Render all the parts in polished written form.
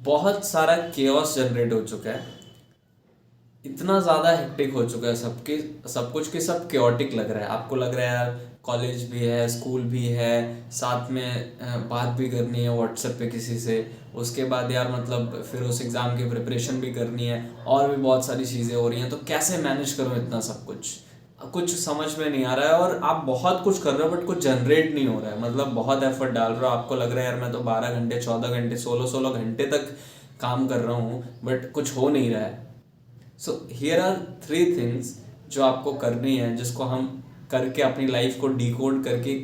बहुत सारा chaos generate हो चुका है, इतना ज़्यादा हेक्टिक हो चुका है सबके सब कुछ कि सब केओटिक लग रहा है। आपको लग रहा है यार कॉलेज भी है, स्कूल भी है, साथ में बात भी करनी है व्हाट्सएप पे किसी से, उसके बाद यार मतलब फिर उस एग्ज़ाम की प्रिपरेशन भी करनी है, और भी बहुत सारी चीज़ें हो रही हैं। तो कैसे मैनेज करूँ इतना सब कुछ, कुछ समझ में नहीं आ रहा है। और आप बहुत कुछ कर रहे हो बट कुछ जनरेट नहीं हो रहा है, मतलब बहुत एफर्ट डाल रहे हो, आपको लग रहा है यार मैं तो 12 घंटे, 14 घंटे, 16 16 घंटे तक काम कर रहा हूँ बट कुछ हो नहीं रहा है। सो हियर आर 3 थिंग्स जो आपको करनी है, जिसको हम करके अपनी लाइफ को डिकोड करके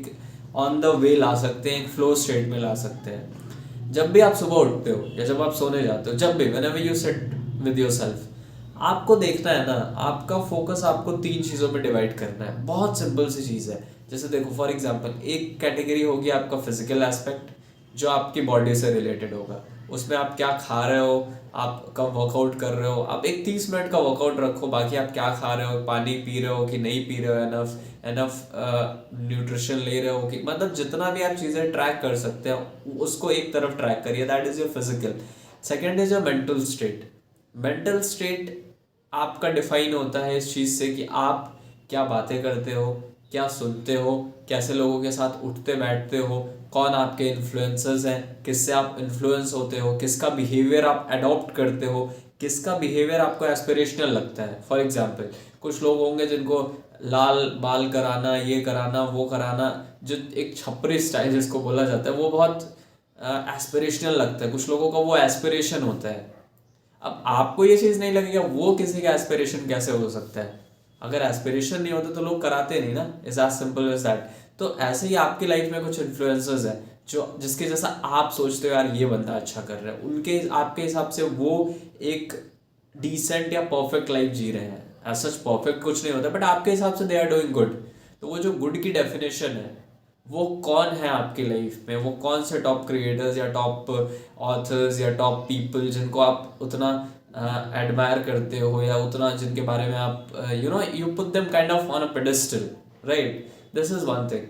ऑन द वे ला सकते हैं, एक फ्लो स्टेट में ला सकते हैं। जब भी आप सुबह उठते हो या जब आप सोने जाते हो, जब भी whenever you sit with yourself, आपको देखना है ना, आपका फोकस आपको 3 चीज़ों में डिवाइड करना है। बहुत सिंपल सी चीज़ है। जैसे देखो फॉर एग्जांपल, एक कैटेगरी होगी आपका फिजिकल एस्पेक्ट, जो आपकी बॉडी से रिलेटेड होगा। उसमें आप क्या खा रहे हो, आप कब वर्कआउट कर रहे हो, आप एक 30 मिनट का वर्कआउट रखो, बाकी आप क्या खा रहे हो, पानी पी रहे हो कि नहीं पी रहे हो, एनफ एनफ न्यूट्रिशन ले रहे हो कि, मतलब जितना भी आप चीज़ें ट्रैक कर सकते हो उसको एक तरफ ट्रैक करिए। That is your physical. Second is your mental state. Mental state आपका डिफाइन होता है इस चीज़ से कि आप क्या बातें करते हो, क्या सुनते हो, कैसे लोगों के साथ उठते बैठते हो, कौन आपके इन्फ्लुएंसर्स हैं, किससे आप इन्फ्लुएंस होते हो, किसका बिहेवियर आप अडॉप्ट करते हो, किसका बिहेवियर आपको एस्पिरेशनल लगता है। फॉर एग्जांपल, कुछ लोग होंगे जिनको लाल बाल कराना, ये कराना, वो कराना, जो एक छपरी स्टाइल जिसको बोला जाता है, वो बहुत एस्पिरेशनल लगता है। कुछ लोगों का वो एस्पिरेशन होता है। अब आपको ये चीज़ नहीं लगेगा, वो किसी का एस्पिरेशन कैसे हो सकता है? अगर एस्पिरेशन नहीं होता तो लोग कराते नहीं ना। Is as simple as that. तो ऐसे ही आपकी लाइफ में कुछ इन्फ्लुएंसर्स हैं जो जिसके जैसा आप सोचते हो यार ये बंदा अच्छा कर रहा है, उनके आपके हिसाब से वो एक डिसेंट या परफेक्ट लाइफ जी रहे हैं। एज सच परफेक्ट कुछ नहीं होता बट आपके हिसाब से दे आर डूइंग गुड। तो वो जो गुड की डेफिनेशन है, वो कौन है आपकी लाइफ में, वो कौन से टॉप क्रिएटर्स या टॉप ऑथर्स या टॉप पीपल जिनको आप उतना एडमायर करते हो, या उतना जिनके बारे में आप you put them kind of on a pedestal, right? This is one thing.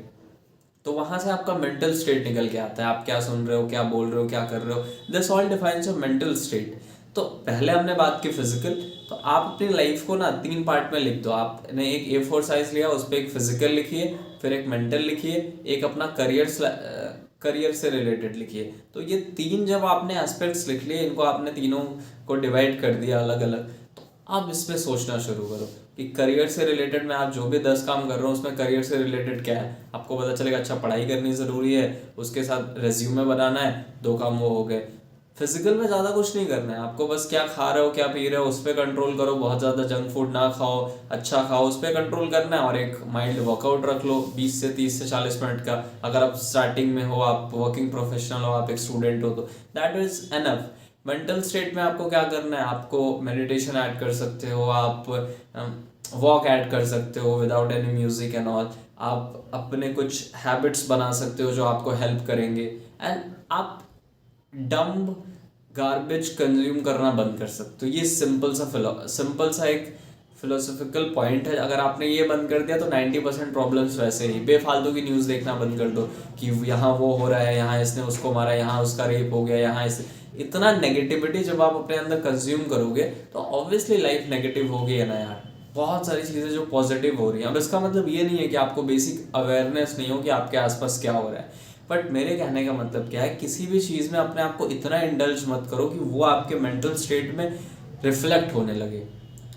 तो वहां से आपका मेंटल स्टेट निकल के आता है, आप क्या सुन रहे हो, क्या बोल रहे हो, क्या कर रहे हो। This all defines your mental state. तो पहले हमने बात की फिजिकल। तो आप अपनी लाइफ को ना 3 पार्ट में लिख दो। आपने एक A4 साइज लिया, उस पर एक फिजिकल लिखिए, फिर एक मेंटल लिखिए, एक अपना करियर से रिलेटेड लिखिए। तो ये 3 जब आपने एस्पेक्ट्स लिख लिए, इनको आपने तीनों को डिवाइड कर दिया अलग अलग, तो अब इसमें सोचना शुरू करो कि करियर से रिलेटेड में आप जो भी 10 काम कर रहे हो उसमें करियर से रिलेटेड क्या है। आपको पता चलेगा अच्छा पढ़ाई करनी ज़रूरी है, उसके साथ रेज्यूमे बनाना है, 2 काम वो हो गए। फिजिकल में ज़्यादा कुछ नहीं करना है आपको, बस क्या खा रहे हो, क्या पी रहे हो, उस पर कंट्रोल करो। बहुत ज़्यादा जंक फूड ना खाओ, अच्छा खाओ, उस पर कंट्रोल करना है। और एक माइल्ड वर्कआउट रख लो 20 से 30 से 40 मिनट का। अगर आप स्टार्टिंग में हो, आप वर्किंग प्रोफेशनल हो, आप एक स्टूडेंट हो, तो that is enough. Mental state में आपको क्या करना है, आपको मेडिटेशन ऐड कर सकते हो, आप वॉक ऐड कर सकते हो without any music and all. आप अपने कुछ हैबिट्स बना सकते हो जो आपको हेल्प करेंगे। एंड आप डम्ब गार्बेज कंज्यूम करना बंद कर सकते हो। ये सिंपल सा एक फिलोसफिकल पॉइंट है। अगर आपने ये बंद कर दिया तो 90% प्रॉब्लम्स वैसे ही। बेफालतू की न्यूज़ देखना बंद कर दो कि यहाँ वो हो रहा है, यहाँ इसने उसको मारा, यहाँ उसका रेप हो गया, यहाँ इस इतना नेगेटिविटी जब आप अपने अंदर कंज्यूम करोगे तो ऑब्वियसली लाइफ नेगेटिव होगी है ना यार। बहुत सारी चीज़ें जो पॉजिटिव हो रही हैं। अब इसका मतलब ये नहीं है कि आपको बेसिक अवेयरनेस नहीं हो कि आपके आसपास क्या हो रहा है, बट मेरे कहने का मतलब क्या है, किसी भी चीज़ में अपने आप को इतना इंडल्ज मत करो कि वो आपके मेंटल स्टेट में रिफ्लेक्ट होने लगे।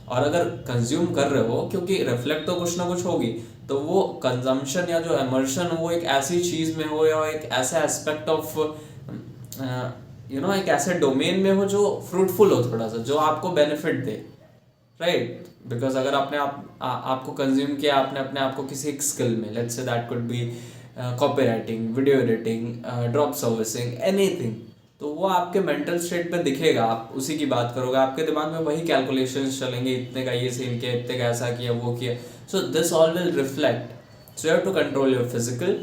और अगर कंज्यूम कर रहे हो, क्योंकि रिफ्लेक्ट तो कुछ ना कुछ होगी, तो वो कंजम्पशन या जो इमर्शन हो वो एक ऐसी चीज़ में हो या एक ऐसा एस्पेक्ट ऑफ एक ऐसे डोमेन में हो जो फ्रूटफुल हो थोड़ा सा, जो आपको बेनिफिट दे, राइट? बिकॉज अगर आपको कंज्यूम किया आपने अपने आप को किसी एक स्किल में, let's say that could be copy writing, video editing, drop servicing, anything, तो वो आपके मेंटल स्टेट पे दिखेगा। आप उसी की बात करोगे, आपके दिमाग में वही कैलकुलेशंस चलेंगे, इतने का ये सेल किया, इतने का ऐसा किया, वो किया। So this all will reflect. So you have to control your physical,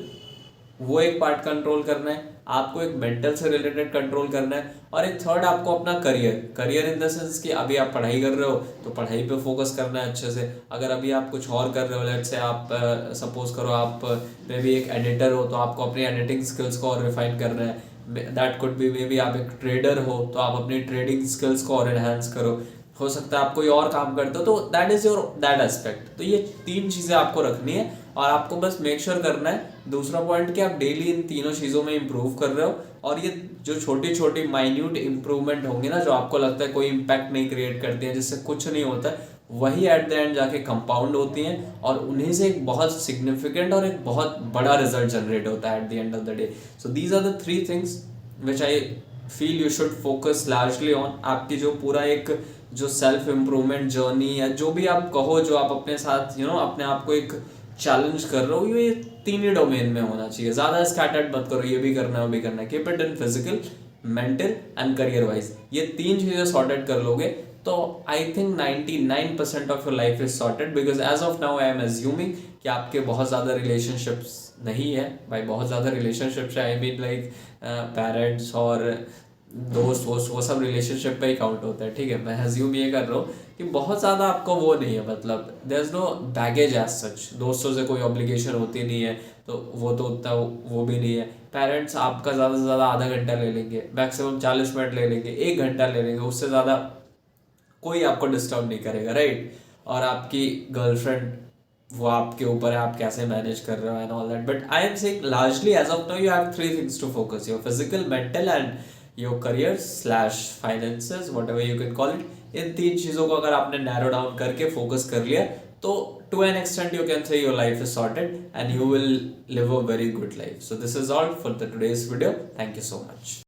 वो एक पार्ट कंट्रोल करना है आपको, एक मेंटल से रिलेटेड कंट्रोल करना है, और एक थर्ड आपको अपना करियर इन द सेंस कि अभी आप पढ़ाई कर रहे हो तो पढ़ाई पे फोकस करना है अच्छे से। अगर अभी आप कुछ और कर रहे हो, लेट्स से आप सपोज करो आप मे भी एक एडिटर हो, तो आपको अपनी एडिटिंग स्किल्स को और रिफाइन करना है। That could be may be आप एक ट्रेडर हो तो आप अपनी ट्रेडिंग स्किल्स को और एनहांस करो, हो सकता है आप कोई और काम करते हो तो that is your that aspect. तो ये 3 चीज़ें आपको रखनी है और आपको बस मेक श्योर करना है। दूसरा पॉइंट कि आप डेली इन तीनों चीज़ों में इंप्रूव कर रहे हो, और ये जो छोटी छोटी माइन्यूट इंप्रूवमेंट होंगी ना, जो आपको लगता है कोई इम्पैक्ट नहीं क्रिएट करती है, जिससे कुछ नहीं होता है, वही एट द एंड जाके कंपाउंड होती हैं और उन्हीं से एक बहुत सिग्निफिकेंट और एक बहुत बड़ा रिजल्ट जनरेट होता है at the end of the day. So these are the 3 things which I feel you should focus largely on. आपकी जो पूरा एक जो सेल्फ इम्प्रूवमेंट जर्नी या जो भी आप कहो, जो आप अपने साथ अपने आप को एक चैलेंज कर रहे हो, ये 3 ही डोमेन में होना चाहिए। ज़्यादा स्कैटर्ड मत करो, ये भी करना है वो भी करना है। Keep it in physical, mental and career wise. ये 3 चीज़ें सॉर्टेड कर लोगे तो I think 99% of your life is sorted, because as of now I am assuming कि आपके बहुत ज़्यादा रिलेशनशिप्स नहीं है। भाई बहुत ज़्यादा relationships I mean like parents और दोस्त वो सब रिलेशनशिप पे ही काउंट होता है, ठीक है। मैं एज्यूम ये कर रहा हूँ कि बहुत ज़्यादा आपको वो नहीं है, मतलब there is no baggage as such. दोस्तों से कोई ऑब्लिगेशन होती नहीं है तो वो तो उतना वो भी नहीं है। पेरेंट्स आपका ज़्यादा से ज़्यादा आधा घंटा ले लेंगे, मैक्सिमम 40 मिनट ले लेंगे, 1 घंटा ले लेंगे, उससे ज़्यादा कोई आपको डिस्टर्ब नहीं करेगा, राइट। और आपकी गर्लफ्रेंड, वो आपके ऊपर है आप कैसे मैनेज कर रहे हो and all that. But I am saying largely as of now you have 3 things to focus, your physical, mental and your career slash finances, whatever you can call it. इन 3 चीज़ों को अगर आपने narrow down करके focus कर लिया तो to an extent you can say your life is sorted and you will live a very good life. So this is all for the today's video. Thank you so much.